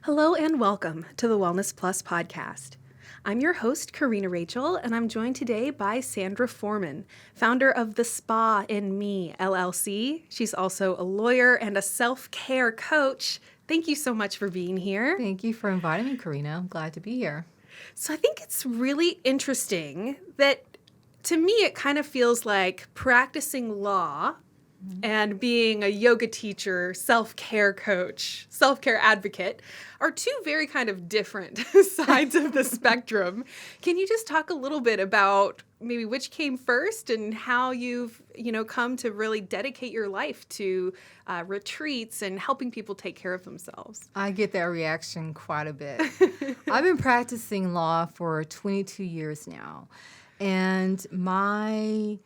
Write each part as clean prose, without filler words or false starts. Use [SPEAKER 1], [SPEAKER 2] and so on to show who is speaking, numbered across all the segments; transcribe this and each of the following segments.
[SPEAKER 1] Hello and welcome to the Wellness Plus podcast. I'm your host, Karina Rachel, and I'm joined today by Sandra Foreman, founder of The Spa in Me, L.L.C. She's also a lawyer and a self-care coach. Thank you so much for being here.
[SPEAKER 2] Thank you for inviting me, Karina. I'm glad to be here.
[SPEAKER 1] So I think it's really interesting that, to me, it kind of feels like practicing law and being a yoga teacher, self-care coach, self-care advocate are two very kind of different sides of the spectrum. Can you just talk a little bit about maybe which came first and how you've, come to really dedicate your life to retreats and helping people take care of themselves?
[SPEAKER 2] I get that reaction quite a bit. I've been practicing law for 22 years now, and my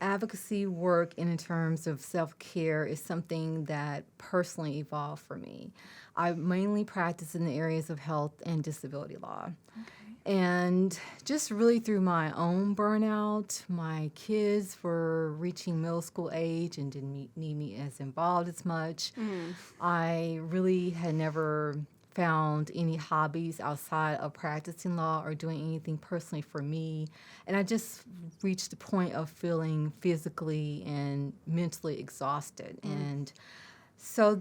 [SPEAKER 2] advocacy work in terms of self-care is something that personally evolved for me. I mainly practice in the areas of health and disability law. Okay. And just really through my own burnout, my kids were reaching middle school age and didn't need me as involved as much. I really had never found any hobbies outside of practicing law or doing anything personally for me. And I just reached the point of feeling physically and mentally exhausted. And so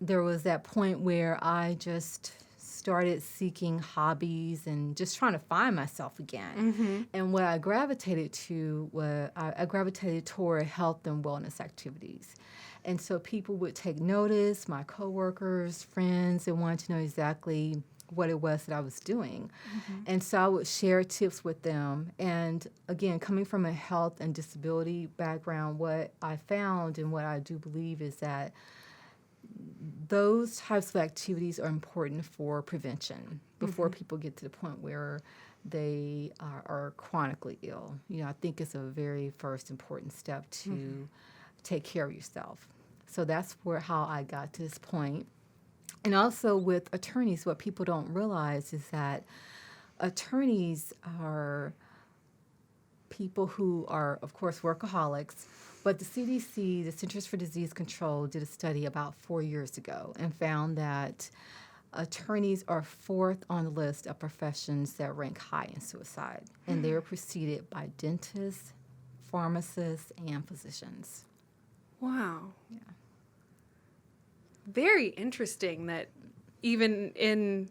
[SPEAKER 2] there was that point where I just started seeking hobbies and just trying to find myself again. And what I gravitated to was I gravitated toward health and wellness activities. And so people would take notice, my coworkers, friends, they wanted to know exactly what it was that I was doing. And so I would share tips with them. And again, coming from a health and disability background, what I found and what I do believe is that those types of activities are important for prevention before people get to the point where they are chronically ill. I think it's a very first important step to take care of yourself. So that's how I got to this point. And also with attorneys, what people don't realize is that attorneys are people who are, of course, workaholics. But the CDC, the Centers for Disease Control, did a study about 4 years ago and found that attorneys are fourth on the list of professions that rank high in suicide. And they are preceded by dentists, pharmacists, and physicians.
[SPEAKER 1] Wow.
[SPEAKER 2] Yeah.
[SPEAKER 1] Very interesting that even in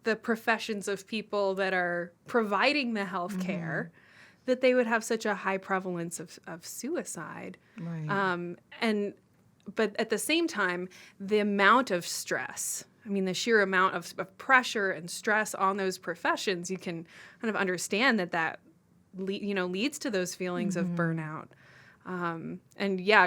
[SPEAKER 1] the professions of people that are providing the health care, that they would have such a high prevalence of suicide.
[SPEAKER 2] Right.
[SPEAKER 1] But at the same time, the amount of stress, the sheer amount of pressure and stress on those professions, you can kind of understand that leads to those feelings of burnout.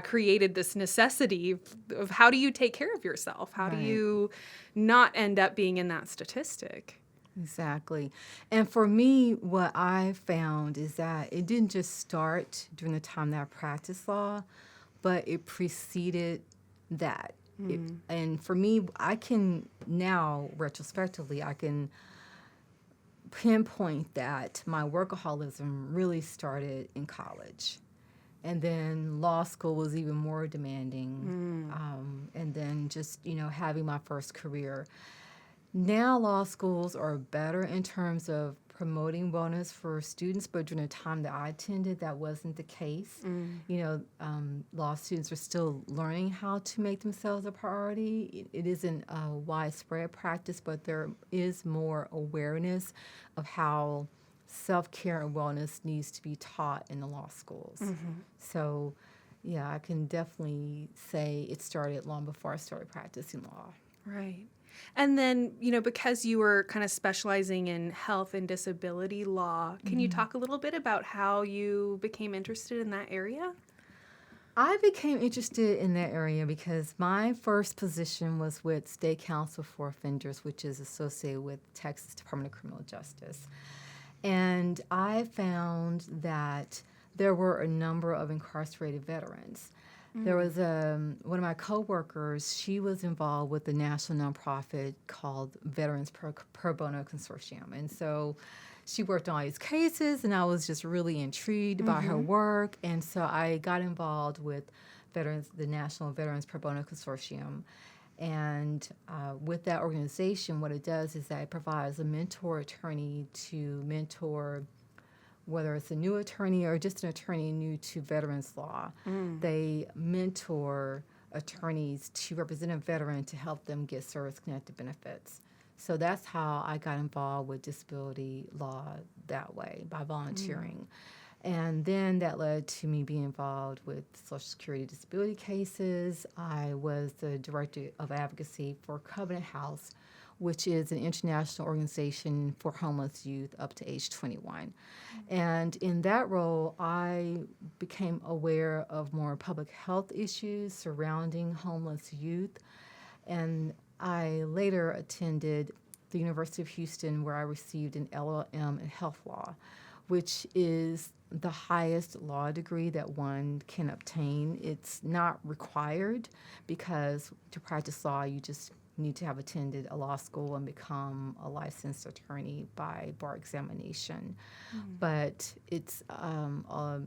[SPEAKER 1] Created this necessity of how do you take care of yourself? How do you not end up being in that statistic?
[SPEAKER 2] Exactly. And for me, what I found is that it didn't just start during the time that I practiced law, but it preceded that. And for me, I can now, retrospectively, I can pinpoint that my workaholism really started in college. And then law school was even more demanding. And then just, having my first career. Now law schools are better in terms of promoting wellness for students, but during the time that I attended, that wasn't the case. Law students are still learning how to make themselves a priority. It isn't a widespread practice, but there is more awareness of how self-care and wellness needs to be taught in the law schools. So, yeah, I can definitely say it started long before I started practicing law.
[SPEAKER 1] Right. And then, because you were kind of specializing in health and disability law, can you talk a little bit about how you became interested in that area?
[SPEAKER 2] I became interested in that area because my first position was with State Counsel for Offenders, which is associated with Texas Department of Criminal Justice. And I found that there were a number of incarcerated veterans. There was one of my coworkers, she was involved with the national nonprofit called Veterans Pro Bono Consortium. And so she worked on all these cases, and I was just really intrigued by her work. And so I got involved with the National Veterans Pro Bono Consortium. And with that organization, what it does is that it provides a mentor attorney to mentor, whether it's a new attorney or just an attorney new to veterans law. They mentor attorneys to represent a veteran to help them get service-connected benefits. So that's how I got involved with disability law that way, by volunteering. And then that led to me being involved with Social Security disability cases. I was the director of advocacy for Covenant House, which is an international organization for homeless youth up to age 21. And in that role, I became aware of more public health issues surrounding homeless youth. And I later attended the University of Houston, where I received an LLM in health law, which is the highest law degree that one can obtain. It's not required because to practice law, you just need to have attended a law school and become a licensed attorney by bar examination. But it's a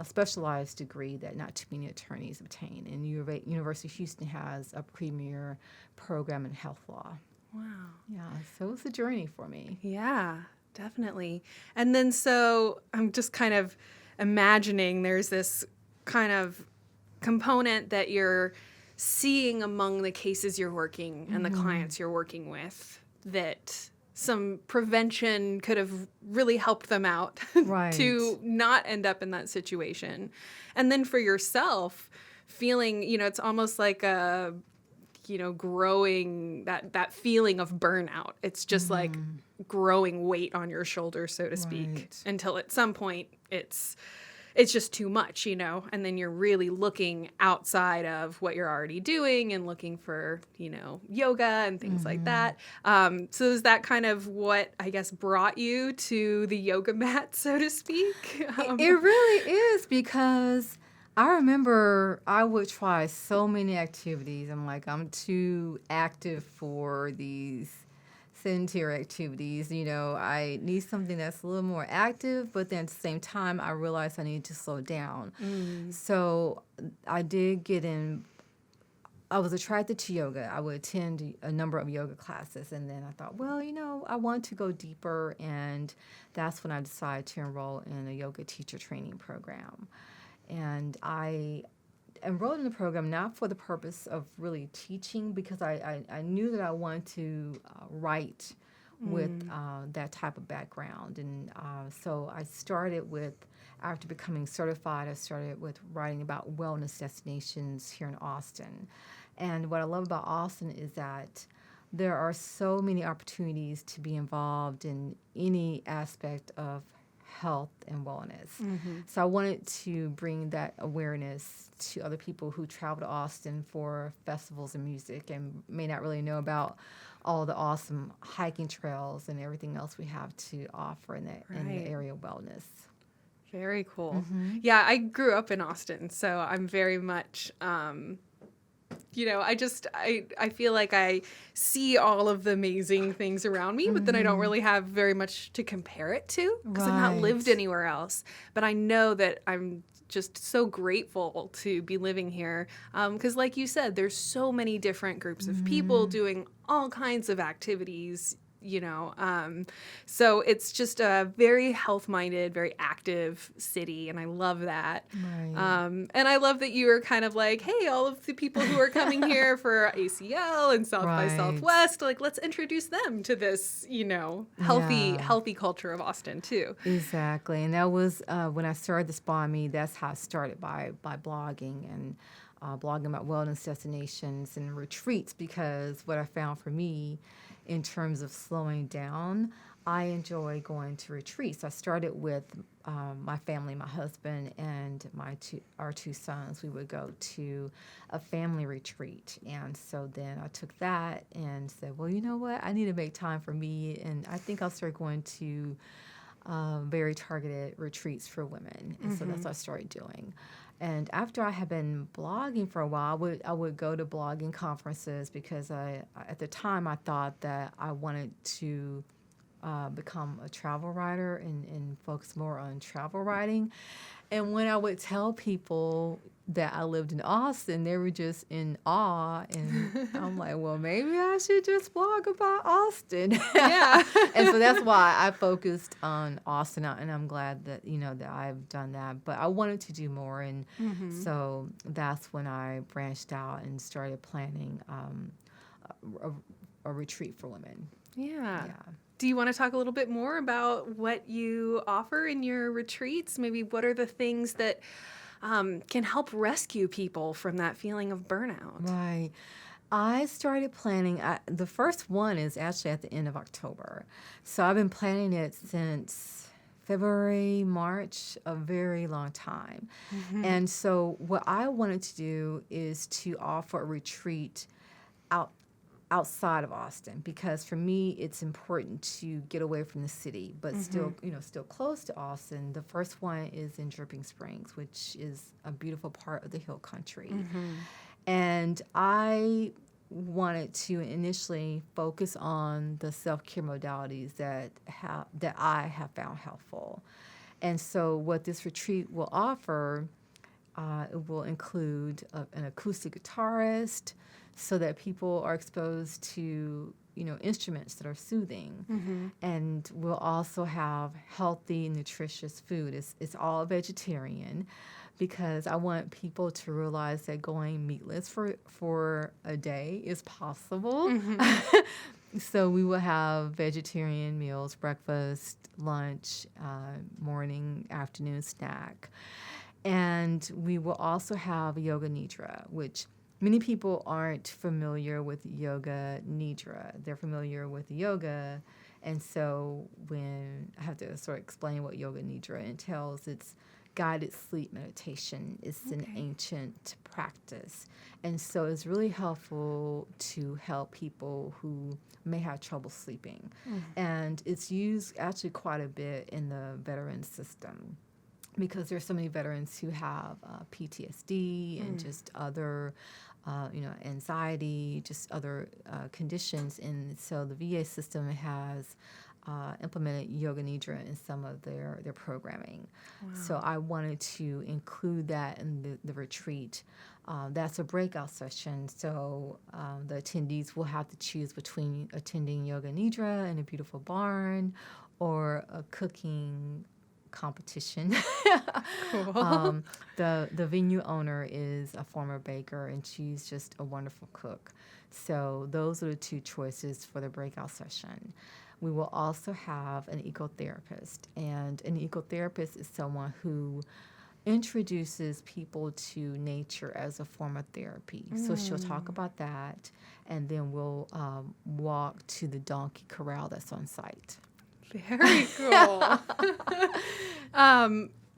[SPEAKER 2] specialized degree that not too many attorneys obtain. And University of Houston has a premier program in health law.
[SPEAKER 1] Wow.
[SPEAKER 2] Yeah, so it was a journey for me.
[SPEAKER 1] Yeah, definitely. And then so I'm just kind of imagining there's this kind of component that you're seeing among the cases you're working and the clients you're working with, that some prevention could have really helped them out
[SPEAKER 2] Right.
[SPEAKER 1] to not end up in that situation. And then for yourself, feeling, it's almost like a, growing that feeling of burnout. It's just like growing weight on your shoulders, so to speak,
[SPEAKER 2] Right.
[SPEAKER 1] until at some point it's just too much, and then you're really looking outside of what you're already doing and looking for, yoga and things like that. So is that kind of what, I guess, brought you to the yoga mat, so to speak?
[SPEAKER 2] It really is, because I remember I would try so many activities. I'm like, I'm too active for these sedentary activities. I need something that's a little more active, but then at the same time, I realized I need to slow down. So I did get in. I was attracted to yoga. I would attend a number of yoga classes, and then I thought, well, I want to go deeper, and that's when I decided to enroll in a yoga teacher training program. And I enrolled in the program not for the purpose of really teaching, because I knew that I wanted to write with that type of background. And so I started with, after becoming certified, I started with writing about wellness destinations here in Austin. And what I love about Austin is that there are so many opportunities to be involved in any aspect of health and wellness. So I wanted to bring that awareness to other people who travel to Austin for festivals and music and may not really know about all the awesome hiking trails and everything else we have to offer in the area of wellness.
[SPEAKER 1] Very cool. Yeah, I grew up in Austin, so I'm very much I feel like I see all of the amazing things around me, but then I don't really have very much to compare it to because I've not lived anywhere else. But I know that I'm just so grateful to be living here because, like you said, there's so many different groups of people doing all kinds of activities. So it's just a very health-minded, very active city, and I love that.
[SPEAKER 2] Right.
[SPEAKER 1] And I love that you were kind of like, hey, all of the people who are coming here for ACL and South by Southwest, like, let's introduce them to this, healthy culture of Austin too.
[SPEAKER 2] Exactly. And that was when I started the Spa Me, that's how I started, by blogging and blogging about wellness destinations and retreats, because what I found for me in terms of slowing down, I enjoy going to retreats. I started with my family, my husband, and our two sons. We would go to a family retreat. And so then I took that and said, well, you know what? I need to make time for me. And I think I'll start going to very targeted retreats for women. And so that's what I started doing. And after I had been blogging for a while, I would go to blogging conferences because at the time I thought that I wanted to become a travel writer and focus more on travel writing. And when I would tell people, that I lived in Austin, they were just in awe. And I'm like, well, maybe I should just blog about Austin.
[SPEAKER 1] Yeah.
[SPEAKER 2] And so that's why I focused on Austin. And I'm glad that, that I've done that. But I wanted to do more. And so that's when I branched out and started planning a retreat for women.
[SPEAKER 1] Yeah.
[SPEAKER 2] Yeah.
[SPEAKER 1] Do you want to talk a little bit more about what you offer in your retreats? Maybe what are the things that can help rescue people from that feeling of burnout?
[SPEAKER 2] Right. I started planning, the first one is actually at the end of October. So I've been planning it since February, March, a very long time. And so what I wanted to do is to offer a retreat outside of Austin, because for me it's important to get away from the city, but still close to Austin. The first one is in Dripping Springs, which is a beautiful part of the hill country. And I wanted to initially focus on the self-care modalities that I have found helpful. And so what this retreat will offer, it will include an acoustic guitarist, so that people are exposed to, instruments that are soothing. And we'll also have healthy, nutritious food. It's all vegetarian, because I want people to realize that going meatless for a day is possible. So we will have vegetarian meals, breakfast, lunch, morning, afternoon snack. And we will also have yoga nidra, which many people aren't familiar with yoga nidra. They're familiar with yoga. And so when I have to sort of explain what yoga nidra entails, it's guided sleep meditation. It's an ancient practice. And so it's really helpful to help people who may have trouble sleeping. And it's used actually quite a bit in the veteran system, because there's so many veterans who have PTSD and just other, anxiety, just other conditions. And so the VA system has implemented yoga nidra in some of their programming. So I wanted to include that in the retreat. That's a breakout session, so the attendees will have to choose between attending yoga nidra in a beautiful barn or a cooking competition.
[SPEAKER 1] Cool.
[SPEAKER 2] The venue owner is a former baker, and she's just a wonderful cook. So those are the two choices for the breakout session. We will also have an ecotherapist, and an ecotherapist is someone who introduces people to nature as a form of therapy. So she'll talk about that, and then we'll walk to the donkey corral that's on site.
[SPEAKER 1] Very cool.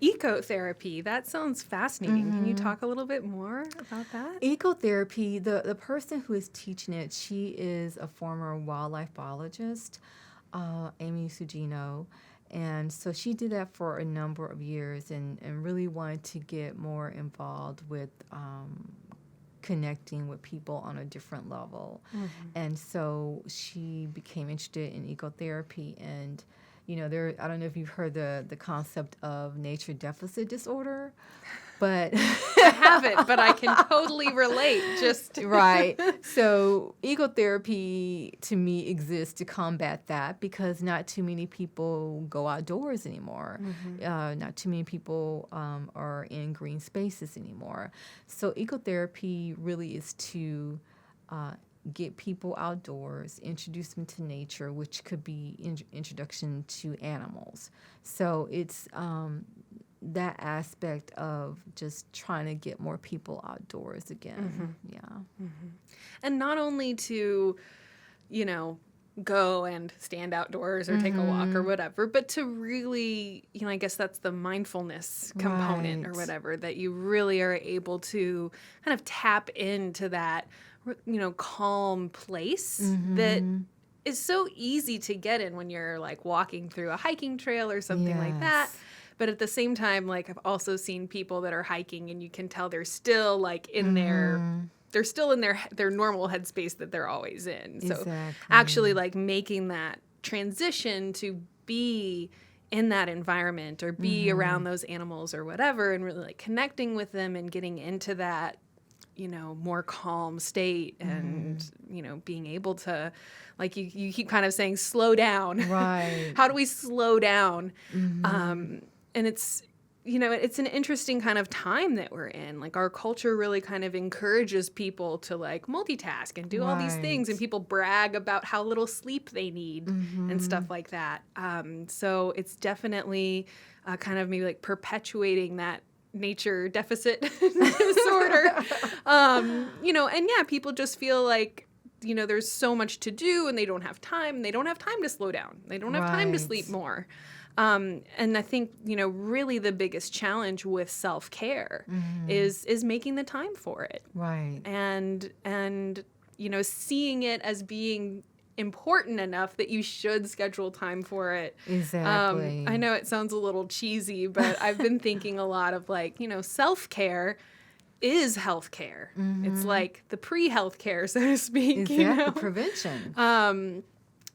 [SPEAKER 1] Ecotherapy, that sounds fascinating. Can you talk a little bit more about that?
[SPEAKER 2] Ecotherapy, the person who is teaching it, she is a former wildlife biologist, Amy Sugino. And so she did that for a number of years and really wanted to get more involved with connecting with people on a different level. And so she became interested in ecotherapy. And, I don't know if you've heard the concept of nature deficit disorder, but
[SPEAKER 1] I haven't, but I can totally relate.
[SPEAKER 2] Right. So ecotherapy to me exists to combat that, because not too many people go outdoors anymore. Not too many people are in green spaces anymore. So ecotherapy really is to get people outdoors, introduce them to nature, which could be introduction to animals. So it's that aspect of just trying to get more people outdoors again.
[SPEAKER 1] And not only to, go and stand outdoors or take a walk or whatever, but to really, I guess that's the mindfulness component or whatever, that you really are able to kind of tap into that, calm place that is so easy to get in when you're like walking through a hiking trail or something like that. But at the same time, like, I've also seen people that are hiking and you can tell they're still like in they're still in their normal headspace that they're always in. So actually like making that transition to be in that environment or be around those animals or whatever, and really like connecting with them and getting into that, more calm state and, being able to, like you keep kind of saying, slow down.
[SPEAKER 2] Right.
[SPEAKER 1] How do we slow down? And it's, it's an interesting kind of time that we're in. Like our culture really kind of encourages people to like multitask and do all these things, and people brag about how little sleep they need and stuff like that. So it's definitely kind of maybe like perpetuating that nature deficit disorder. And yeah, people just feel like, there's so much to do and they don't have time. They don't have time to slow down. They don't have time to sleep more. And I think, really the biggest challenge with self-care is making the time for it.
[SPEAKER 2] Right.
[SPEAKER 1] And seeing it as being important enough that you should schedule time for it.
[SPEAKER 2] Exactly.
[SPEAKER 1] I know it sounds a little cheesy, but I've been thinking a lot of like, self-care is healthcare. It's like the pre-healthcare, so to speak.
[SPEAKER 2] Exactly. Prevention.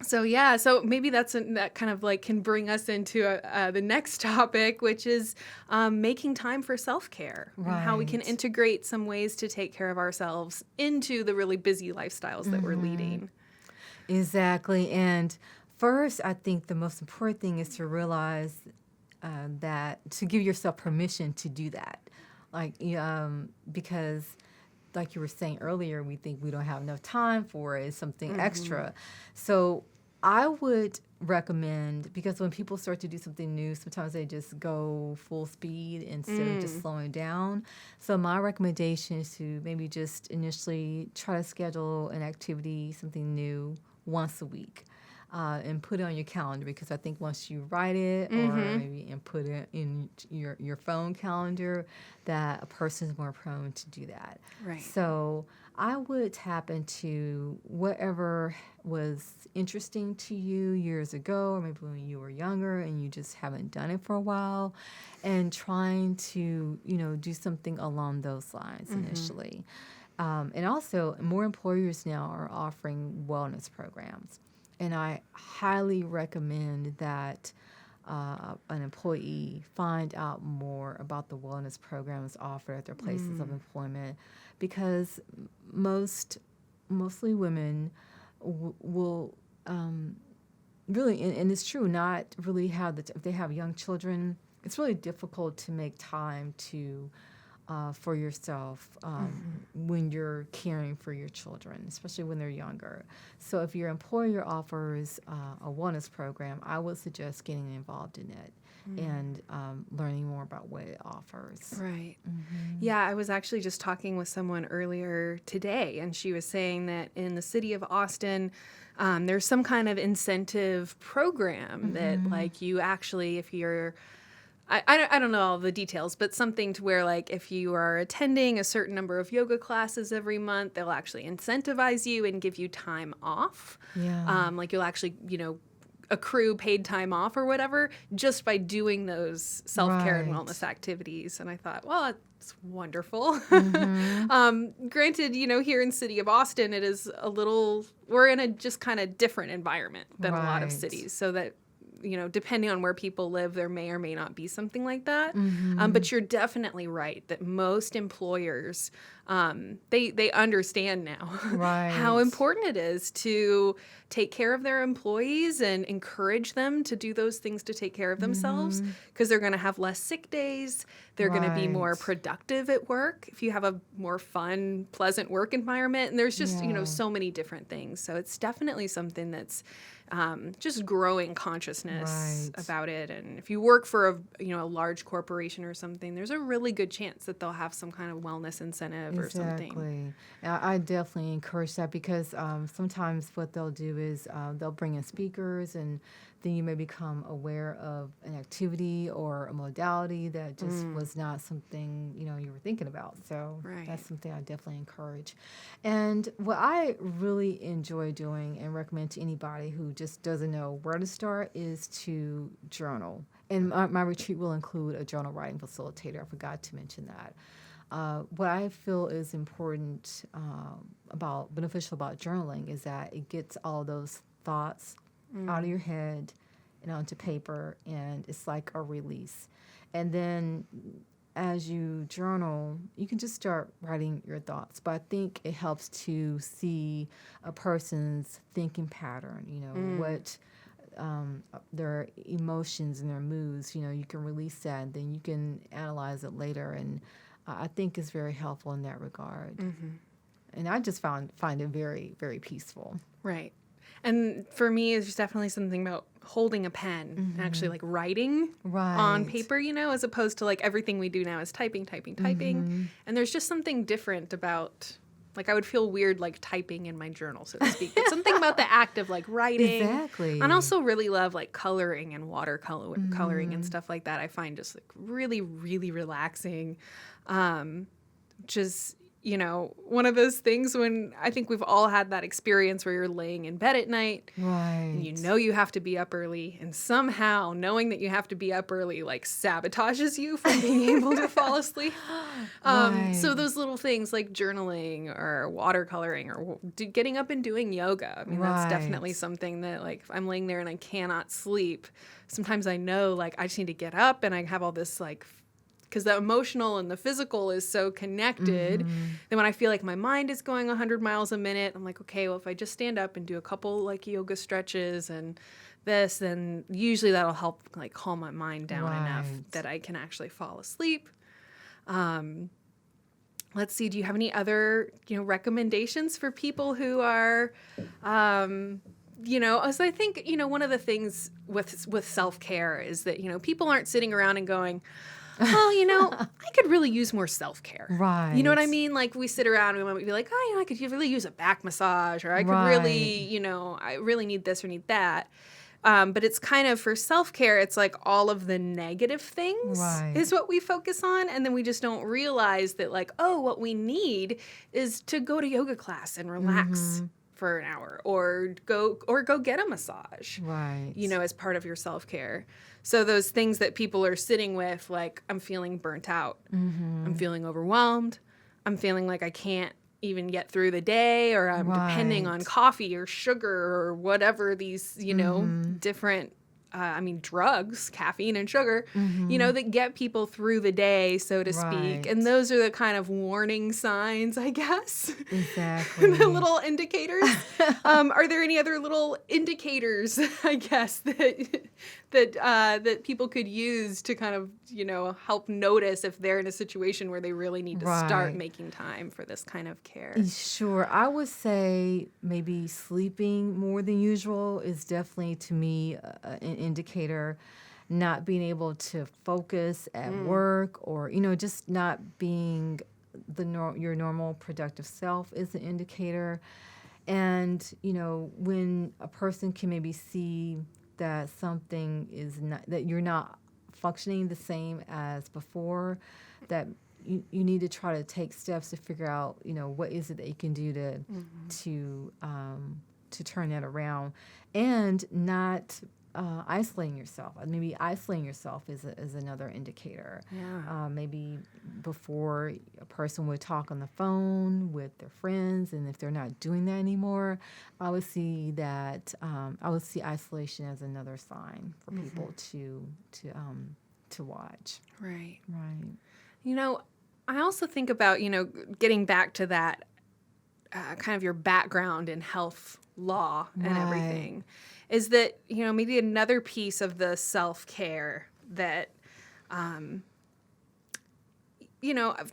[SPEAKER 1] So maybe that kind of like can bring us into the next topic, which is making time for self-care and how we can integrate some ways to take care of ourselves into the really busy lifestyles that we're leading.
[SPEAKER 2] Exactly. And first, I think the most important thing is to realize that to give yourself permission to do that. Because like you were saying earlier, we think we don't have enough time for it, something extra. So I would recommend, because when people start to do something new, sometimes they just go full speed instead of just slowing down. So my recommendation is to maybe just initially try to schedule an activity, something new, once a week. And put it on your calendar, because I think once you write it or maybe and put it in your phone calendar, that a person is more prone to do that.
[SPEAKER 1] Right.
[SPEAKER 2] So I would tap into whatever was interesting to you years ago, or maybe when you were younger and you just haven't done it for a while, and trying to, do something along those lines initially. And also, more employers now are offering wellness programs. And I highly recommend that an employee find out more about the wellness programs offered at their places of employment, because mostly women will really, and it's true, not really have if they have young children, it's really difficult to make time to for yourself when you're caring for your children, especially when they're younger. So if your employer offers a wellness program, I would suggest getting involved in it and learning more about what it offers.
[SPEAKER 1] Right. Yeah, I was actually just talking with someone earlier today, and she was saying that in the city of Austin, there's some kind of incentive program that, like, you actually, if you're I don't know all the details, but something to where, like, if you are attending a certain number of yoga classes every month, they'll actually incentivize you and give you time off.
[SPEAKER 2] Yeah.
[SPEAKER 1] Like, you'll actually, accrue paid time off or whatever just by doing those self-care and wellness activities. And I thought, well, it's wonderful. Granted, here in city of Austin, it is we're in a just kind of different environment than a lot of cities, so that depending on where people live, there may or may not be something like that. But you're definitely right that most employers, they understand now how important it is to take care of their employees and encourage them to do those things to take care of themselves, because they're going to have less sick days. They're going to be more productive at work if you have a more fun, pleasant work environment. And there's just, so many different things. So it's definitely something that's just growing consciousness about it. And if you work for a large corporation or something, there's a really good chance that they'll have some kind of wellness incentive or something.
[SPEAKER 2] Exactly. I definitely encourage that, because sometimes what they'll do is they'll bring in speakers, and then you may become aware of an activity or a modality that just was not something you were thinking about. So that's something I definitely encourage. And what I really enjoy doing and recommend to anybody who just doesn't know where to start is to journal. And my retreat will include a journal writing facilitator. I forgot to mention that. What I feel is important beneficial about journaling is that it gets all those thoughts out of your head and onto paper, and it's like a release. And then as you journal, you can just start writing your thoughts. But I think it helps to see a person's thinking pattern, what their emotions and their moods, you can release that, and then you can analyze it later. And I think it's very helpful in that regard. And I just find it very, very peaceful.
[SPEAKER 1] Right. And for me, it's just definitely something about holding a pen and actually like writing on paper, as opposed to like everything we do now is typing. And there's just something different about, like, I would feel weird like typing in my journal, so to speak. But something about the act of like writing.
[SPEAKER 2] Exactly.
[SPEAKER 1] And also really love like coloring and coloring and stuff like that. I find just like really, really relaxing. Just, one of those things when I think we've all had that experience where you're laying in bed at night.
[SPEAKER 2] Right.
[SPEAKER 1] And you have to be up early. And somehow knowing that you have to be up early like sabotages you from being able to fall asleep. So those little things like journaling or watercoloring or getting up and doing yoga. I mean, that's definitely something that, like, if I'm laying there and I cannot sleep, sometimes I know like I just need to get up, and I have all this like, because the emotional and the physical is so connected. Then when I feel like my mind is going 100 miles a minute, I'm like, okay, well, if I just stand up and do a couple like yoga stretches and this, then usually that'll help like calm my mind down enough that I can actually fall asleep. Let's see, do you have any other, recommendations for people who are, so I think, one of the things with self-care is that, people aren't sitting around and going, well, I could really use more self-care.
[SPEAKER 2] Right.
[SPEAKER 1] You know what I mean? Like, we sit around and we might be like, oh, I could really use a back massage, or I could really, I really need this or need that. But it's kind of, for self-care, it's like all of the negative things is what we focus on. And then we just don't realize that, like, oh, what we need is to go to yoga class and relax for an hour, or go get a massage, as part of your self-care. So those things that people are sitting with, like, I'm feeling burnt out, I'm feeling overwhelmed, I'm feeling like I can't even get through the day, or I'm depending on coffee or sugar or whatever these, different, drugs, caffeine and sugar, that get people through the day, so to speak. And those are the kind of warning signs, I guess.
[SPEAKER 2] Exactly.
[SPEAKER 1] The little indicators. Are there any other little indicators, I guess, that people could use to kind of, help notice if they're in a situation where they really need to start making time for this kind of care?
[SPEAKER 2] Sure. I would say maybe sleeping more than usual is definitely, to me, an indicator. Not being able to focus at work, or, just not being your normal productive self is an indicator. And, when a person can maybe see that something is not, that you're not functioning the same as before, that you need to try to take steps to figure out, what is it that you can do to turn that around, and not isolating yourself. Maybe isolating yourself is another indicator. Maybe before, a person would talk on the phone with their friends, and if they're not doing that anymore, I would see isolation as another sign for people to watch.
[SPEAKER 1] Right.
[SPEAKER 2] Right.
[SPEAKER 1] I also think about, getting back to that kind of your background in health law and everything, is that, maybe another piece of the self-care that,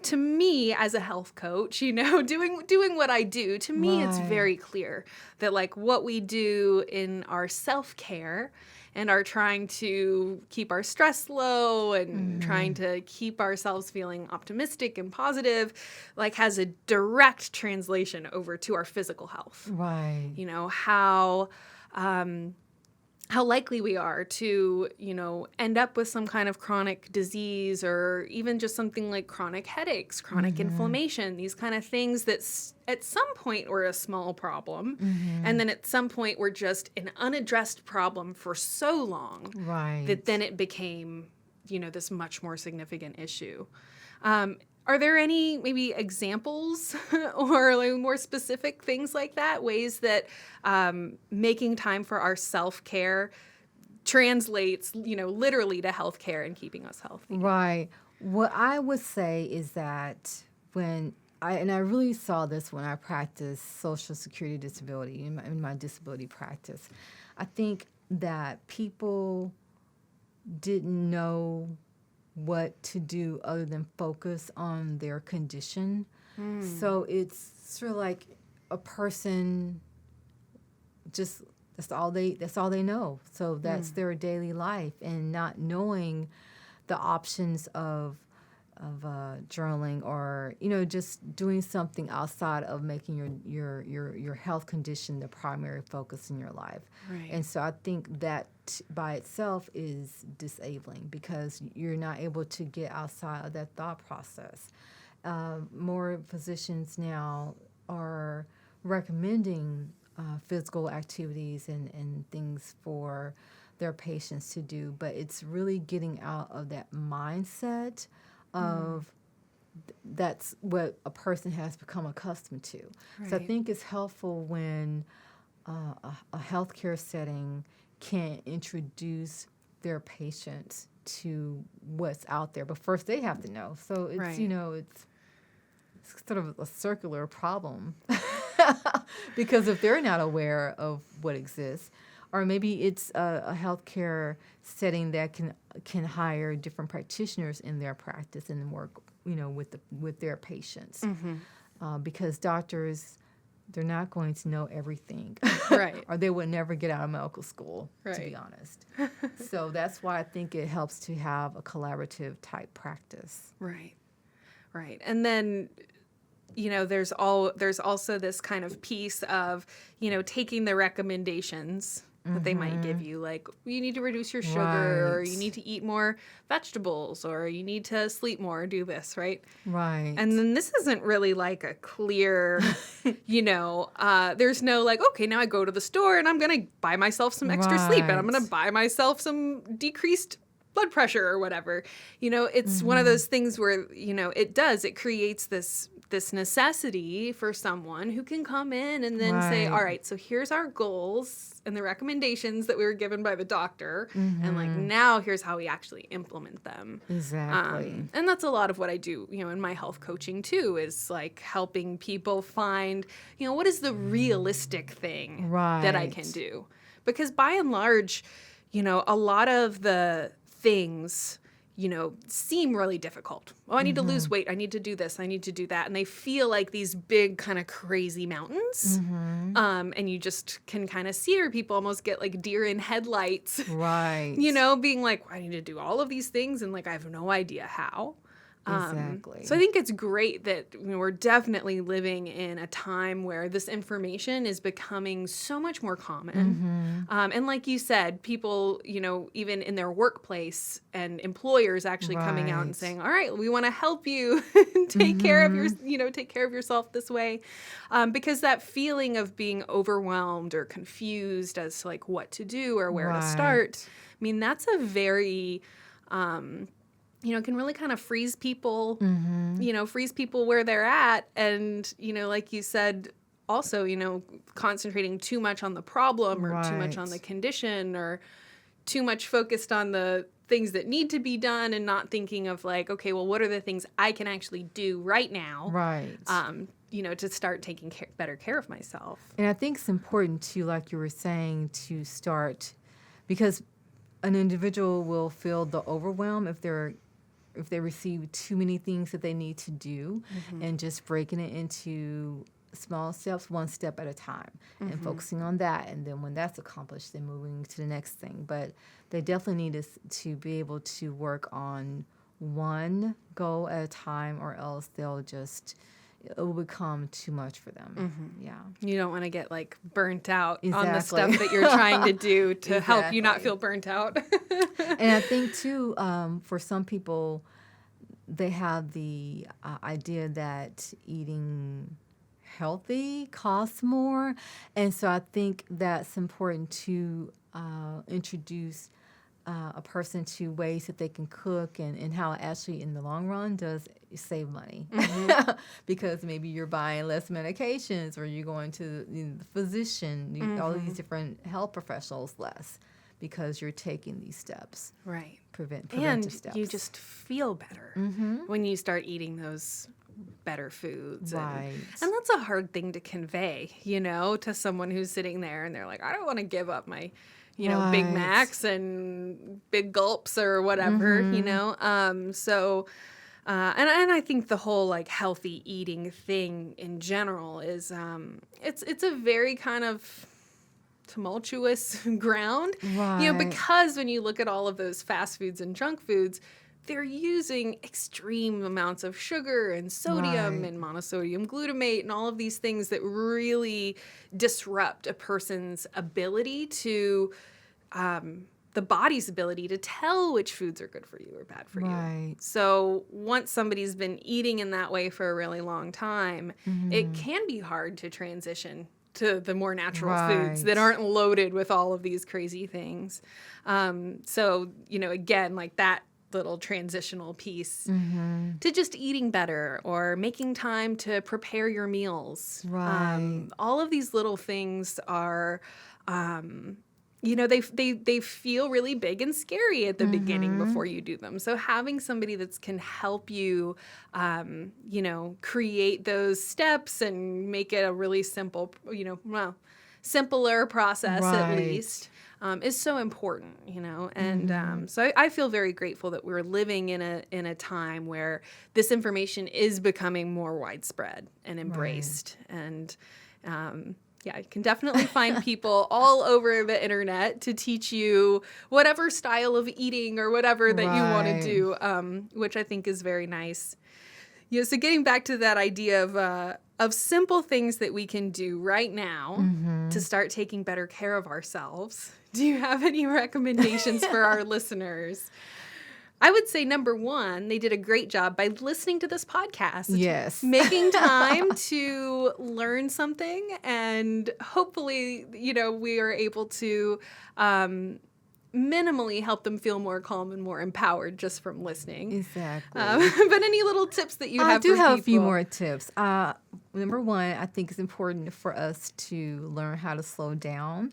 [SPEAKER 1] to me as a health coach, doing what I do, to me it's very clear that, like, what we do in our self-care and are trying to keep our stress low and trying to keep ourselves feeling optimistic and positive, like, has a direct translation over to our physical health.
[SPEAKER 2] Right.
[SPEAKER 1] How likely we are to, end up with some kind of chronic disease, or even just something like chronic headaches, chronic inflammation, these kind of things that at some point were a small problem, and then at some point were just an unaddressed problem for so long that then it became, this much more significant issue. Are there any maybe examples or like more specific things like that, ways that making time for our self-care translates, literally to healthcare and keeping us healthy.
[SPEAKER 2] Right. What I would say is that I really saw this when I practiced Social Security disability in my disability practice. I think that people didn't know what to do other than focus on their condition. So it's sort of like a person just that's all they know. So that's their daily life, and not knowing the options of journaling, or just doing something outside of making your health condition the primary focus in your life.
[SPEAKER 1] Right.
[SPEAKER 2] And so I think that by itself is disabling, because you're not able to get outside of that thought process. More physicians now are recommending physical activities and things for their patients to do, but it's really getting out of that mindset of that's what a person has become accustomed to.
[SPEAKER 1] Right.
[SPEAKER 2] So I think it's helpful when a healthcare setting can introduce their patients to what's out there, but first they have to know. So it's
[SPEAKER 1] Right.
[SPEAKER 2] It's sort of a circular problem because if they're not aware of what exists, or maybe it's a healthcare setting that can hire different practitioners in their practice and work, with their patients, because doctors, they're not going to know everything,
[SPEAKER 1] Right.
[SPEAKER 2] or they would never get out of medical school, to
[SPEAKER 1] Right.
[SPEAKER 2] be honest. So that's why I think it helps to have a collaborative type practice.
[SPEAKER 1] Right. Right. And then, there's also this kind of piece of, taking the recommendations that they might give you, like you need to reduce your sugar, or
[SPEAKER 2] Right.
[SPEAKER 1] you need to eat more vegetables, or you need to sleep more, do this, right?
[SPEAKER 2] Right.
[SPEAKER 1] And then this isn't really like a clear, there's no like, okay, now I go to the store and I'm going to buy myself some extra sleep, and I'm going to
[SPEAKER 2] Right.
[SPEAKER 1] buy myself some decreased blood pressure or whatever. It's one of those things where, it creates this necessity for someone who can come in and then say,
[SPEAKER 2] Right.
[SPEAKER 1] all right, so here's our goals and the recommendations that we were given by the doctor. And like, now here's how we actually implement them.
[SPEAKER 2] Exactly.
[SPEAKER 1] And that's a lot of what I do, in my health coaching too, is like helping people find, what is the realistic thing that I can
[SPEAKER 2] Right.
[SPEAKER 1] do? Because by and large, a lot of the things, seem really difficult. Oh, I need to lose weight. I need to do this. I need to do that. And they feel like these big kind of crazy mountains. And you just can kind of see where people almost get like deer in headlights,
[SPEAKER 2] Right.
[SPEAKER 1] being like, I need to do all of these things. And like, I have no idea how.
[SPEAKER 2] Exactly.
[SPEAKER 1] So I think it's great that we're definitely living in a time where this information is becoming so much more common. And like you said, people, even in their workplace, and employers actually coming out and
[SPEAKER 2] Right.
[SPEAKER 1] saying, all right, we want to help you take care of take care of yourself this way. Because that feeling of being overwhelmed or confused as to like what to do or where to start, I mean, that's a very, can really kind of freeze people, freeze people where they're at. And, like you said, also, concentrating too much on the problem or too much on the
[SPEAKER 2] Right.
[SPEAKER 1] condition, or too much focused on the things that need to be done, and not thinking of like, okay, well, what are the things I can actually do right now,
[SPEAKER 2] Right.
[SPEAKER 1] to start taking better care of myself.
[SPEAKER 2] And I think it's important too, like you were saying, to start, because an individual will feel the overwhelm if they receive too many things that they need to do, and just breaking it into small steps, one step at a time, and focusing on that. And then when that's accomplished, then moving to the next thing. But they definitely need to be able to work on one goal at a time, or else it will become too much for them. Yeah.
[SPEAKER 1] You don't want to get like burnt out on the
[SPEAKER 2] Exactly.
[SPEAKER 1] stuff that you're trying to do to help you not
[SPEAKER 2] Exactly.
[SPEAKER 1] feel burnt out.
[SPEAKER 2] And I think too, for some people, they have the idea that eating healthy costs more, and so I think that's important to introduce a person to ways that they can cook, and how it actually in the long run does save money. Because maybe you're buying less medications, or you're going to the physician, all these different health professionals less, because you're taking these steps.
[SPEAKER 1] Right.
[SPEAKER 2] Preventive
[SPEAKER 1] And
[SPEAKER 2] steps.
[SPEAKER 1] you just feel better when you start eating those better foods.
[SPEAKER 2] Right.
[SPEAKER 1] And that's a hard thing to convey, to someone who's sitting there and they're like, I don't want to give up my, Big
[SPEAKER 2] Right.
[SPEAKER 1] Macs and big gulps or whatever, So, and I think the whole like healthy eating thing in general is, it's a very kind of tumultuous ground,
[SPEAKER 2] Right.
[SPEAKER 1] because when you look at all of those fast foods and junk foods, they're using extreme amounts of sugar and sodium
[SPEAKER 2] Right.
[SPEAKER 1] and monosodium glutamate and all of these things that really disrupt a person's ability to, the body's ability to tell which foods are good for you or bad for you.
[SPEAKER 2] Right.
[SPEAKER 1] So once somebody's been eating in that way for a really long time, it can be hard to transition to the more natural foods that
[SPEAKER 2] Right.
[SPEAKER 1] aren't loaded with all of these crazy things. So, again, like that little transitional piece to just eating better or making time to prepare your meals.
[SPEAKER 2] Right.
[SPEAKER 1] All of these little things are, they feel really big and scary at the beginning before you do them. So having somebody that can help you, create those steps and make it a really simple, simpler process at
[SPEAKER 2] Right.
[SPEAKER 1] least, is so important, And so I feel very grateful that we're living in a time where this information is becoming more widespread and embraced. And yeah, you can definitely find people all over the internet to teach you whatever style of eating or whatever that you want to
[SPEAKER 2] Right.
[SPEAKER 1] do, which I think is very nice. So getting back to that idea of simple things that we can do right now to start taking better care of ourselves, do you have any recommendations for our listeners? I would say number one, they did a great job by listening to this podcast.
[SPEAKER 2] Yes.
[SPEAKER 1] Making time to learn something, and hopefully, we are able to minimally help them feel more calm and more empowered just from listening.
[SPEAKER 2] Exactly.
[SPEAKER 1] But any little tips that you have
[SPEAKER 2] I do
[SPEAKER 1] for
[SPEAKER 2] have a few
[SPEAKER 1] people?
[SPEAKER 2] more tips. Number one, I think it's important for us to learn how to slow down.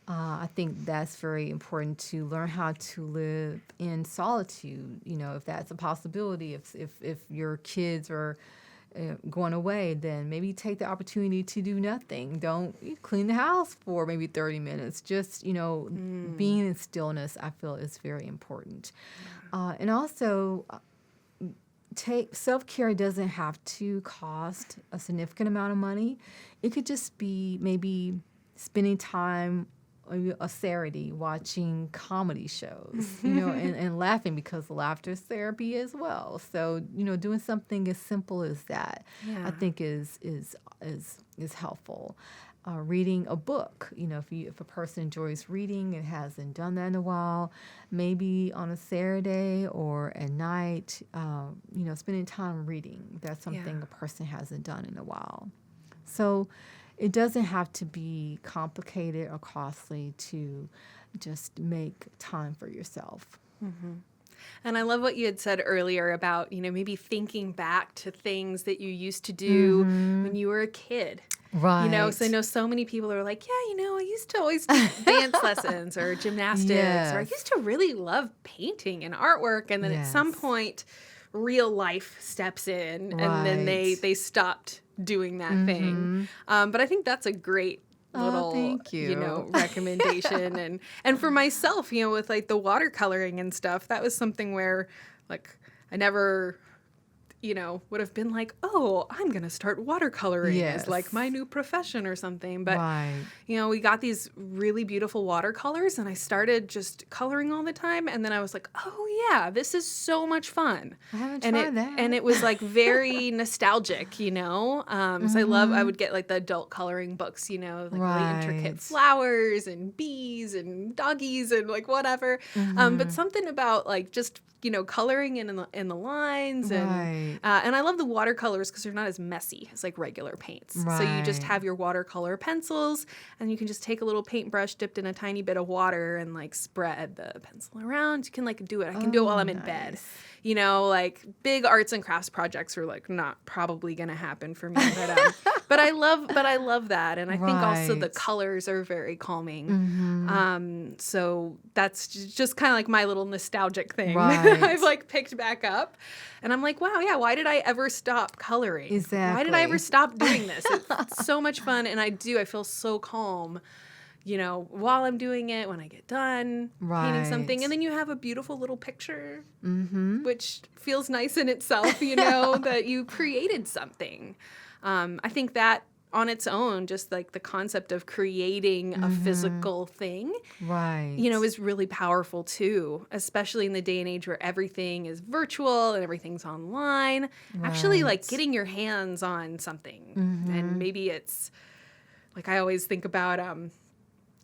[SPEAKER 2] I think that's very important, to learn how to live in solitude. If that's a possibility, if your kids are going away, then maybe take the opportunity to do nothing. Don't clean the house for maybe 30 minutes. Just, being in stillness, I feel, is very important. And also, self-care doesn't have to cost a significant amount of money. It could just be maybe spending time a Saturday watching comedy shows, and laughing, because laughter is therapy as well. So, doing something as simple as that, I think is helpful. Reading a book, if a person enjoys reading and hasn't done that in a while, maybe on a Saturday or at night, spending time reading. That's something a person hasn't done in a while. So it doesn't have to be complicated or costly to just make time for yourself.
[SPEAKER 1] And I love what you had said earlier about, maybe thinking back to things that you used to do when you were a kid.
[SPEAKER 2] Right.
[SPEAKER 1] So I know so many people are like, I used to always do dance lessons or gymnastics, or I
[SPEAKER 2] Yes.
[SPEAKER 1] used to really love painting and artwork. And then at some
[SPEAKER 2] Yes.
[SPEAKER 1] point, real life steps in, and then
[SPEAKER 2] Right.
[SPEAKER 1] they stopped doing that thing. But I think that's a great little,
[SPEAKER 2] thank you.
[SPEAKER 1] recommendation. And for myself, with like the watercoloring and stuff, that was something where like I never, would have been like, oh, I'm going to start watercoloring as like
[SPEAKER 2] Yes.
[SPEAKER 1] my new profession or something. But,
[SPEAKER 2] Right.
[SPEAKER 1] we got these really beautiful watercolors, and I started just coloring all the time. And then I was like, oh yeah, this is so much fun.
[SPEAKER 2] I haven't
[SPEAKER 1] And
[SPEAKER 2] tried that.
[SPEAKER 1] and it was like very nostalgic, So I would get like the adult coloring books, like really intricate
[SPEAKER 2] Right.
[SPEAKER 1] flowers and bees and doggies and like whatever. But something about like just, coloring in the lines,
[SPEAKER 2] Right.
[SPEAKER 1] and I love the watercolors because they're not as messy as like regular paints. So you just
[SPEAKER 2] Right.
[SPEAKER 1] have your watercolor pencils, and you can just take a little paintbrush dipped in a tiny bit of water and like spread the pencil around. You can like do it. I can do it while I'm in bed.
[SPEAKER 2] nice.
[SPEAKER 1] Like big arts and crafts projects are like not probably going to happen for me, but I love that. And I think also the
[SPEAKER 2] Right.
[SPEAKER 1] colors are very calming.
[SPEAKER 2] Mm-hmm.
[SPEAKER 1] So that's just kind of like my little nostalgic thing that I've
[SPEAKER 2] Right.
[SPEAKER 1] like picked back up. And I'm like, wow, yeah, why did I ever stop coloring? Why did I ever
[SPEAKER 2] Exactly.
[SPEAKER 1] stop doing this? It's so much fun. And I feel so calm, while I'm doing it, when I get done painting something. And
[SPEAKER 2] Right.
[SPEAKER 1] then you have a beautiful little picture,
[SPEAKER 2] Mm-hmm.
[SPEAKER 1] which feels nice in itself, that you created something. I think that on its own, just like the concept of creating a
[SPEAKER 2] Mm-hmm.
[SPEAKER 1] physical thing,
[SPEAKER 2] Right.
[SPEAKER 1] is really powerful too, especially in the day and age where everything is virtual and everything's online. Actually, like
[SPEAKER 2] Right.
[SPEAKER 1] getting your hands on something. And
[SPEAKER 2] Mm-hmm.
[SPEAKER 1] maybe it's like I always think about,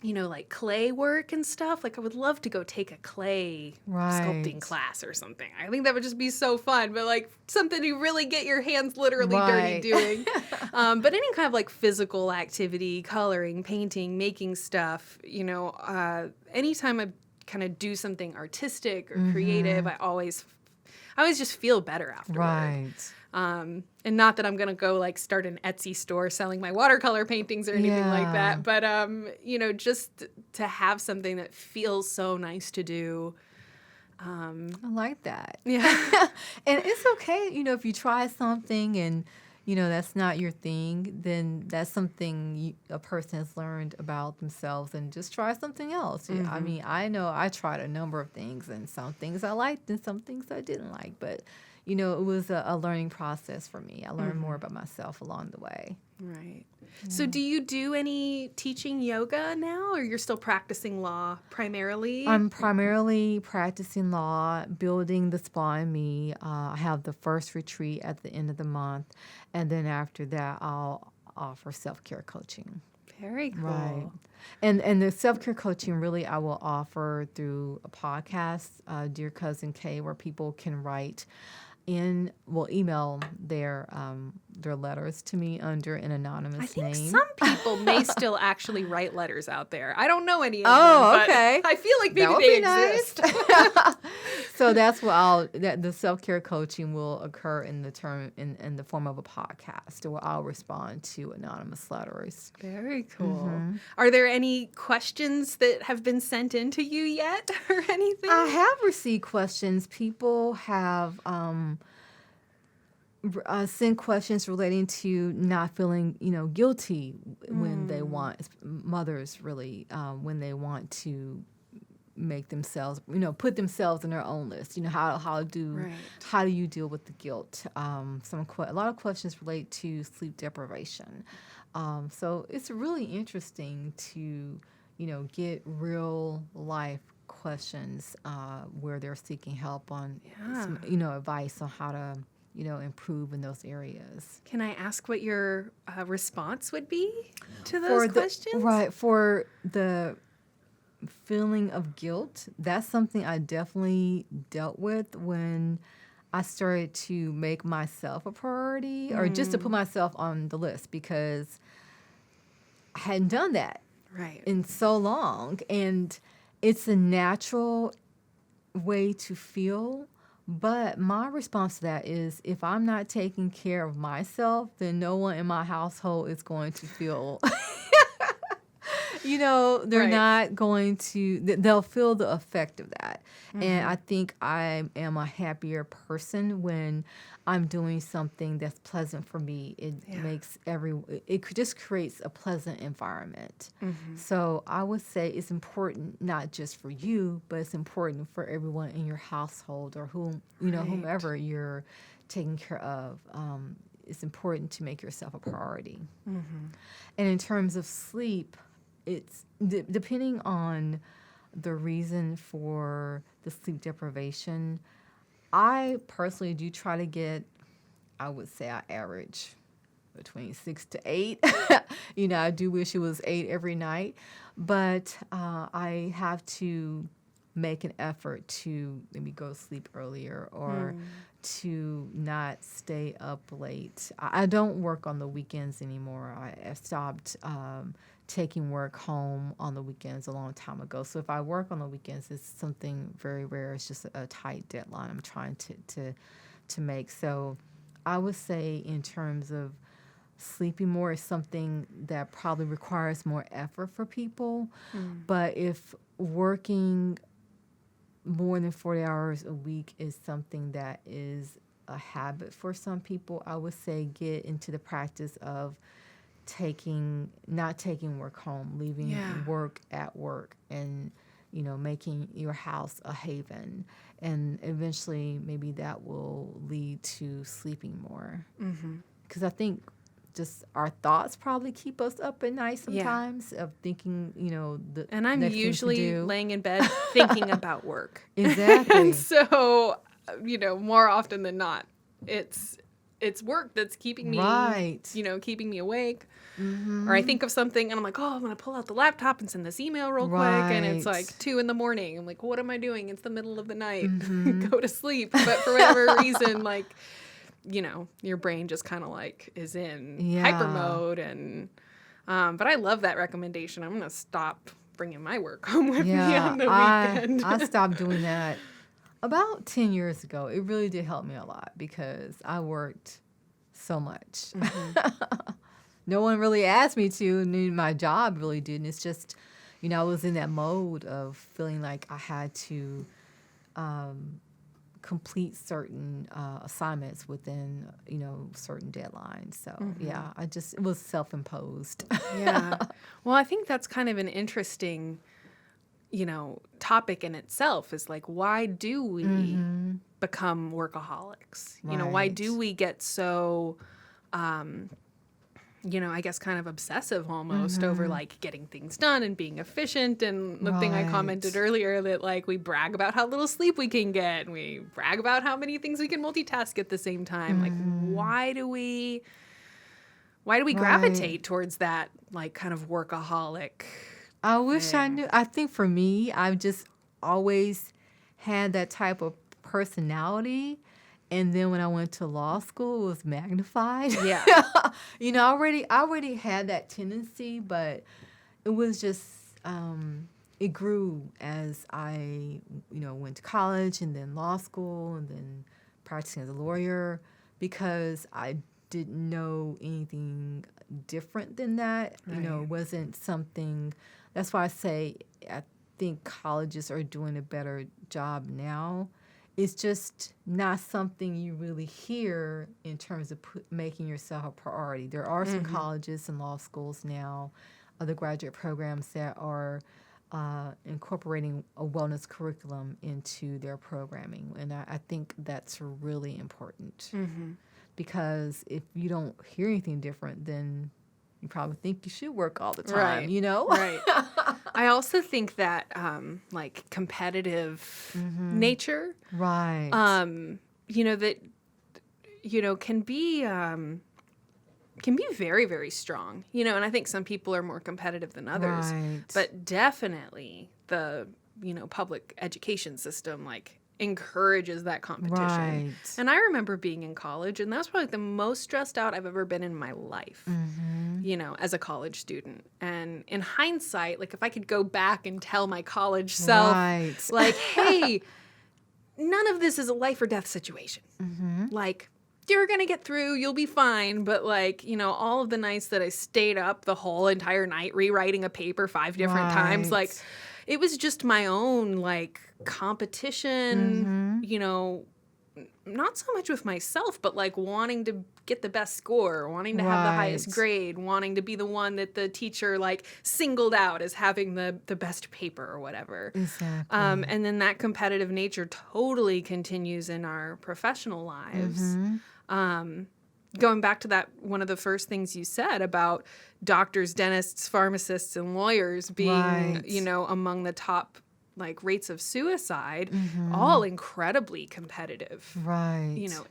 [SPEAKER 1] like clay work and stuff. Like I would love to go take a clay sculpting
[SPEAKER 2] Right.
[SPEAKER 1] class or something. I think that would just be so fun, but like something you really get your hands literally dirty
[SPEAKER 2] Right.
[SPEAKER 1] doing. But any kind of like physical activity, coloring, painting, making stuff, anytime I kind of do something artistic or creative,
[SPEAKER 2] Mm-hmm.
[SPEAKER 1] I always just feel better afterward.
[SPEAKER 2] Right.
[SPEAKER 1] And not that I'm going to go like start an Etsy store selling my watercolor paintings or anything like
[SPEAKER 2] Yeah.
[SPEAKER 1] that. But, just to have something that feels so nice to do.
[SPEAKER 2] I like that.
[SPEAKER 1] Yeah.
[SPEAKER 2] And it's okay, if you try something and, that's not your thing, then that's something a person has learned about themselves and just try something else. Yeah, I mean, I know I tried a number of things and some things I liked and some things I didn't like, but, it was a learning process for me. I learned more about myself along the way.
[SPEAKER 1] Right. So do you do any teaching yoga now, or you're still practicing law primarily?
[SPEAKER 2] I'm primarily practicing law, building the spa in me. I have the first retreat at the end of the month, and then after that, I'll offer self-care coaching.
[SPEAKER 1] Very cool.
[SPEAKER 2] Right. And the self-care coaching really I will offer through a podcast, Dear Cousin Kay, where people can write email their letters to me under an anonymous
[SPEAKER 1] I think
[SPEAKER 2] name.
[SPEAKER 1] some people may still actually write letters out there. I don't know any of
[SPEAKER 2] Oh,
[SPEAKER 1] them, but
[SPEAKER 2] okay.
[SPEAKER 1] I feel like maybe
[SPEAKER 2] That would
[SPEAKER 1] they
[SPEAKER 2] be nice.
[SPEAKER 1] exist.
[SPEAKER 2] So that's what the self-care coaching will occur in the form of a podcast where I'll respond to anonymous letters.
[SPEAKER 1] Very cool. Are there any questions that have been sent in to you yet or anything?
[SPEAKER 2] I have received questions. People have sent questions relating to not feeling, guilty when they want, mothers really, when they want to make themselves, put themselves in their own list. How do you deal with the guilt? A lot of questions relate to sleep deprivation. So it's really interesting to, get real life questions where they're seeking help on, advice on how to, improve in those areas.
[SPEAKER 1] Can I ask what your response would be to those questions?
[SPEAKER 2] Right. For the feeling of guilt, that's something I definitely dealt with when I started to make myself a priority or just to put myself on the list because I hadn't done that in so long. And it's a natural way to feel. But my response to that is if I'm not taking care of myself, then no one in my household is going to feel, they're not going to, they'll feel the effect of that. And I think I am a happier person when I'm doing something that's pleasant for me. It makes just creates a pleasant environment. So I would say it's important not just for you, but it's important for everyone in your household or whomever you're taking care of. It's important to make yourself a priority. And in terms of sleep, it's depending on the reason for the sleep deprivation. I personally do try to get, I would say I average between 6 to 8. I do wish it was 8 every night, but I have to make an effort to maybe go to sleep earlier or to not stay up late. I don't work on the weekends anymore. I stopped taking work home on the weekends a long time ago. So if I work on the weekends, it's something very rare. It's just a tight deadline I'm trying to make. So I would say in terms of sleeping more is something that probably requires more effort for people. But if working more than 40 hours a week is something that is a habit for some people, I would say get into the practice of not taking work home, leaving work at work, and making your house a haven. And eventually maybe that will lead to sleeping more. Because I think just our thoughts probably keep us up at night sometimes of thinking,
[SPEAKER 1] And I'm
[SPEAKER 2] next thing to
[SPEAKER 1] usually
[SPEAKER 2] do.
[SPEAKER 1] laying in bed thinking about work.
[SPEAKER 2] Exactly.
[SPEAKER 1] And so, more often than not, it's work that's keeping me,
[SPEAKER 2] Right.
[SPEAKER 1] keeping me awake. Or I think of something and I'm like, oh, I'm going to pull out the laptop and send this email real quick. And it's
[SPEAKER 2] Right.
[SPEAKER 1] like 2 a.m. I'm like, what am I doing? It's the middle of the night. Go to sleep. But for whatever reason, like, your brain just kind of like is in hyper mode. And, but I love that recommendation. I'm going to stop bringing my work home with me on the weekend.
[SPEAKER 2] I stopped doing that about 10 years ago. It really did help me a lot because I worked so much. No one really asked me to, and my job really didn't. It's just, I was in that mode of feeling like I had to complete certain assignments within, certain deadlines. So, it was self-imposed.
[SPEAKER 1] Yeah. Well, I think that's kind of an interesting, topic in itself is like, why do we become workaholics? Why do we get so, I guess kind of obsessive almost over like getting things done and being efficient. And the thing I commented earlier that like we brag about how little sleep we can get and we brag about how many things we can multitask at the same time. Like, why do we gravitate towards that like kind of workaholic?
[SPEAKER 2] I wish I knew. I think for me, I've just always had that type of personality. And then when I went to law school, it was magnified.
[SPEAKER 1] Yeah.
[SPEAKER 2] I already had that tendency, but it was just, it grew as I, went to college and then law school and then practicing as a lawyer because I didn't know anything different than that.
[SPEAKER 1] Right.
[SPEAKER 2] It wasn't something, that's why I say I think colleges are doing a better job now. It's just not something you really hear in terms of making yourself a priority. There are some colleges and law schools now, other graduate programs that are incorporating a wellness curriculum into their programming. And I think that's really important because if you don't hear anything different, then you probably think you should work all the time,
[SPEAKER 1] Right. I also think that like competitive nature,
[SPEAKER 2] right,
[SPEAKER 1] that can be very, very strong. And I think some people are more competitive than others.
[SPEAKER 2] Right.
[SPEAKER 1] But definitely the public education system like encourages that competition.
[SPEAKER 2] Right.
[SPEAKER 1] And I remember being in college, and that was probably the most stressed out I've ever been in my life. As a college student. And in hindsight, like if I could go back and tell my college self, like, hey, none of this is a life or death situation. Like, you're going to get through, you'll be fine. But like, all of the nights that I stayed up the whole entire night rewriting a paper 5 different times, like it was just my own like competition, not so much with myself, but like wanting to get the best score, wanting to have the highest grade, wanting to be the one that the teacher like singled out as having the best paper or whatever.
[SPEAKER 2] Exactly.
[SPEAKER 1] And then that competitive nature totally continues in our professional lives. Going back to that, one of the first things you said about doctors, dentists, pharmacists, and lawyers being, among the top like rates of suicide, all incredibly competitive,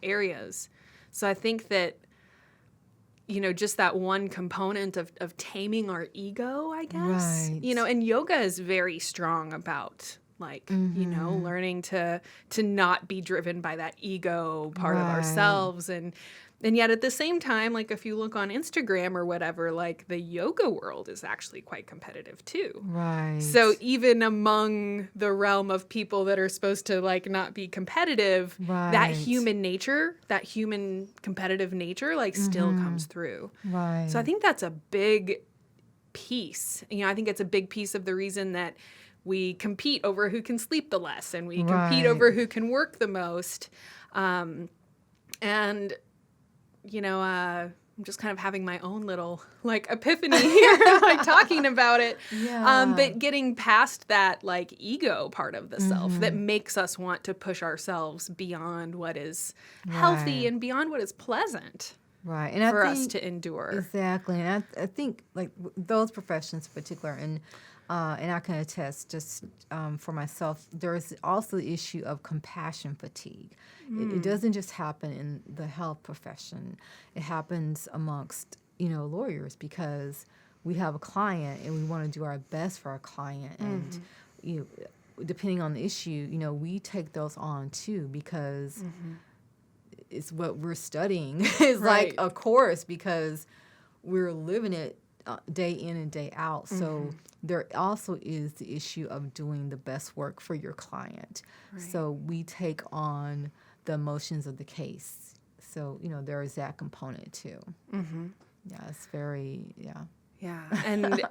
[SPEAKER 1] areas. So I think that, just that one component of taming our ego, I guess, and yoga is very strong about like, learning to not be driven by that ego part of ourselves. And, And yet at the same time, like if you look on Instagram or whatever, like the yoga world is actually quite competitive too.
[SPEAKER 2] Right.
[SPEAKER 1] So even among the realm of people that are supposed to like not be competitive, that
[SPEAKER 2] Right.
[SPEAKER 1] human nature, that human competitive nature, like still comes through.
[SPEAKER 2] Right.
[SPEAKER 1] So I think that's a big piece. You know, I think it's a big piece of the reason that we compete over who can sleep the less and we compete
[SPEAKER 2] Right.
[SPEAKER 1] over who can work the most. And you know, I'm just kind of having my own little like epiphany here, like talking about it.
[SPEAKER 2] Yeah.
[SPEAKER 1] But getting past that like ego part of the self that makes us want to push ourselves beyond what is healthy
[SPEAKER 2] Right.
[SPEAKER 1] and beyond what is pleasant
[SPEAKER 2] Right. And
[SPEAKER 1] for
[SPEAKER 2] I
[SPEAKER 1] us
[SPEAKER 2] think
[SPEAKER 1] to endure.
[SPEAKER 2] exactly. And I think like those professions in particular, and I can attest just for myself, there's also the issue of compassion fatigue. It doesn't just happen in the health profession. It happens amongst, lawyers because we have a client and we want to do our best for our client. And, depending on the issue, we take those on too because it's what we're studying. It's like a course because we're living it day in and day out. So there also is the issue of doing the best work for your client.
[SPEAKER 1] Right.
[SPEAKER 2] So we take on the emotions of the case. So, there is that component too. Yeah, it's very, yeah.
[SPEAKER 1] Yeah.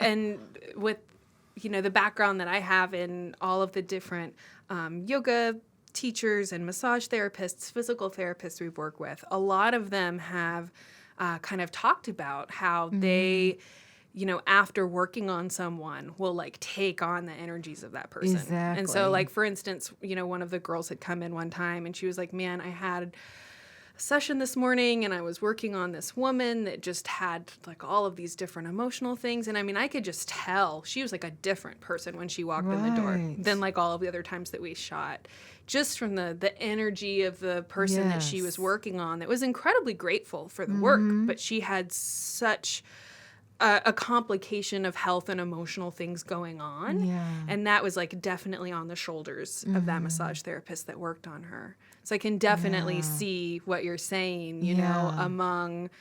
[SPEAKER 1] And with, the background that I have in all of the different yoga teachers and massage therapists, physical therapists we've worked with, a lot of them have kind of talked about how they, after working on someone will like take on the energies of that person.
[SPEAKER 2] Exactly.
[SPEAKER 1] And so like, for instance, one of the girls had come in one time and she was like, man, I had a session this morning and I was working on this woman that just had like all of these different emotional things. And I mean, I could just tell she was like a different person when she walked in the door than like all of the other times that we shot. Just from the energy of the person that she was working on that was incredibly grateful for the work, but she had such a complication of health and emotional things going on.
[SPEAKER 2] Yeah.
[SPEAKER 1] And that was like definitely on the shoulders of that massage therapist that worked on her. So I can definitely see what you're saying, know, among,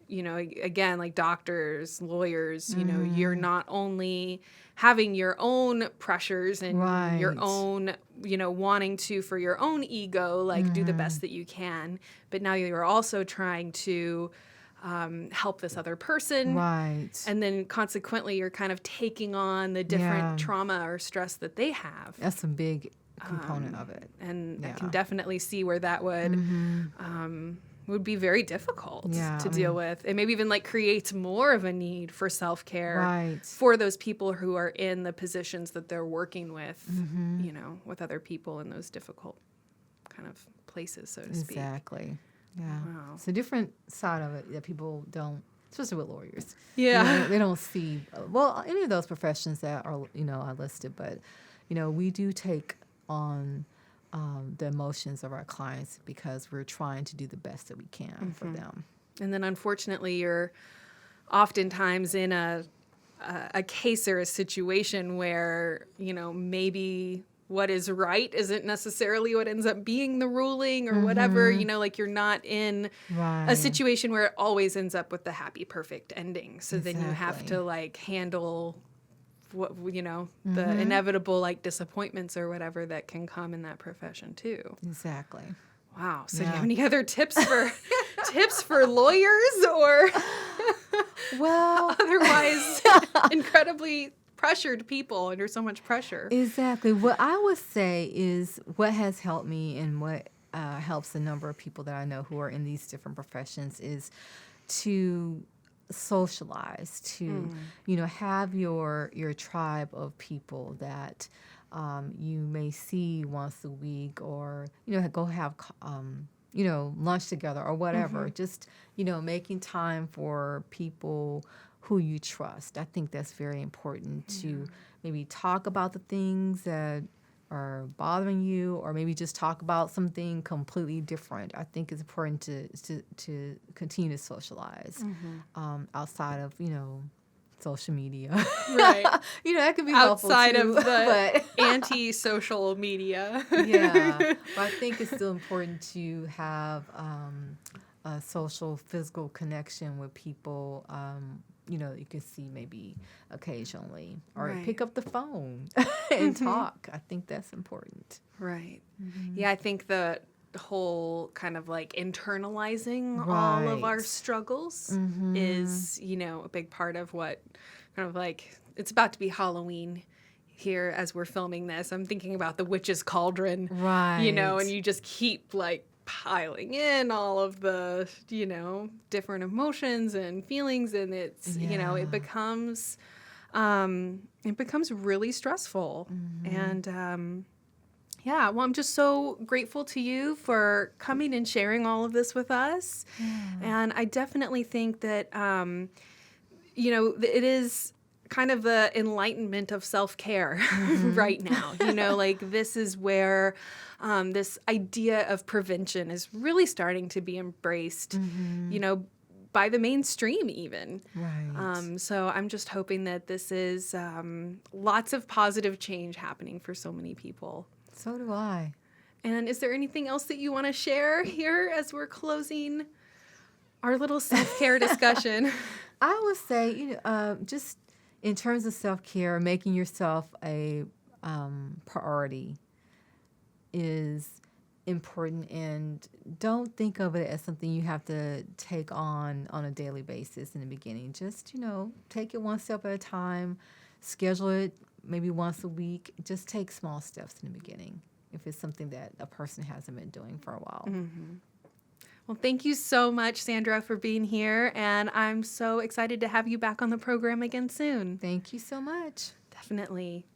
[SPEAKER 1] again, like doctors, lawyers, you're not only having your own pressures and your own, wanting to, for your own ego, like do the best that you can, but now you're also trying to help this other person.
[SPEAKER 2] Right.
[SPEAKER 1] And then consequently, you're kind of taking on the different trauma or stress that they have.
[SPEAKER 2] That's a big component of it.
[SPEAKER 1] And I can definitely see where that would be very difficult to deal with. And maybe even like creates more of a need for self-care for those people who are in the positions that they're working with, with other people in those difficult kind of places, so to speak.
[SPEAKER 2] Exactly. Yeah.
[SPEAKER 1] Wow.
[SPEAKER 2] It's a different side of it that people don't, especially with lawyers.
[SPEAKER 1] Yeah.
[SPEAKER 2] They don't see, well, any of those professions that are, are listed, but, we do take on the emotions of our clients because we're trying to do the best that we can for them.
[SPEAKER 1] And then unfortunately, you're oftentimes in a case or a situation where, maybe what is right isn't necessarily what ends up being the ruling or whatever, like you're not in a situation where it always ends up with the happy, perfect ending. So then you have to like handle what, the inevitable like disappointments or whatever that can come in that profession too.
[SPEAKER 2] Exactly.
[SPEAKER 1] Wow. So do you have any other tips for lawyers or
[SPEAKER 2] well,
[SPEAKER 1] otherwise incredibly pressured people under so much pressure?
[SPEAKER 2] Exactly. What I would say is what has helped me and what helps a number of people that I know who are in these different professions is to socialize, to have your tribe of people that you may see once a week, or go have lunch together or whatever. Just making time for people who you trust. I think that's very important to maybe talk about the things that are bothering you, or maybe just talk about something completely different. I think it's important to continue to socialize outside of, social media.
[SPEAKER 1] Right.
[SPEAKER 2] That could be helpful
[SPEAKER 1] outside
[SPEAKER 2] too,
[SPEAKER 1] of the
[SPEAKER 2] but
[SPEAKER 1] anti-social media.
[SPEAKER 2] yeah. But I think it's still important to have social, physical connection with people. You can see maybe occasionally, or
[SPEAKER 1] Right.
[SPEAKER 2] pick up the phone and talk. I think that's important.
[SPEAKER 1] Right. Yeah, I think the whole kind of like internalizing all of our
[SPEAKER 2] Right.
[SPEAKER 1] struggles is, a big part of what kind of like it's about to be Halloween here as we're filming this. I'm thinking about the witch's cauldron,
[SPEAKER 2] Right.
[SPEAKER 1] and you just keep like piling in all of the, different emotions and feelings, and it's,
[SPEAKER 2] Yeah.
[SPEAKER 1] it becomes really stressful. And yeah, well, I'm just so grateful to you for coming and sharing all of this with us. And I definitely think that, it is kind of the enlightenment of self-care right now. Like this is where this idea of prevention is really starting to be embraced, by the mainstream even.
[SPEAKER 2] Right.
[SPEAKER 1] So I'm just hoping that this is lots of positive change happening for so many people.
[SPEAKER 2] So do I.
[SPEAKER 1] And is there anything else that you want to share here as we're closing our little self-care discussion?
[SPEAKER 2] I would say, just in terms of self-care, making yourself a priority is important, and don't think of it as something you have to take on a daily basis in the beginning. Just, take it one step at a time, schedule it maybe once a week. Just take small steps in the beginning if it's something that a person hasn't been doing for a while.
[SPEAKER 1] Well, thank you so much, Sandra, for being here. And I'm so excited to have you back on the program again soon.
[SPEAKER 2] Thank you so much.
[SPEAKER 1] Definitely.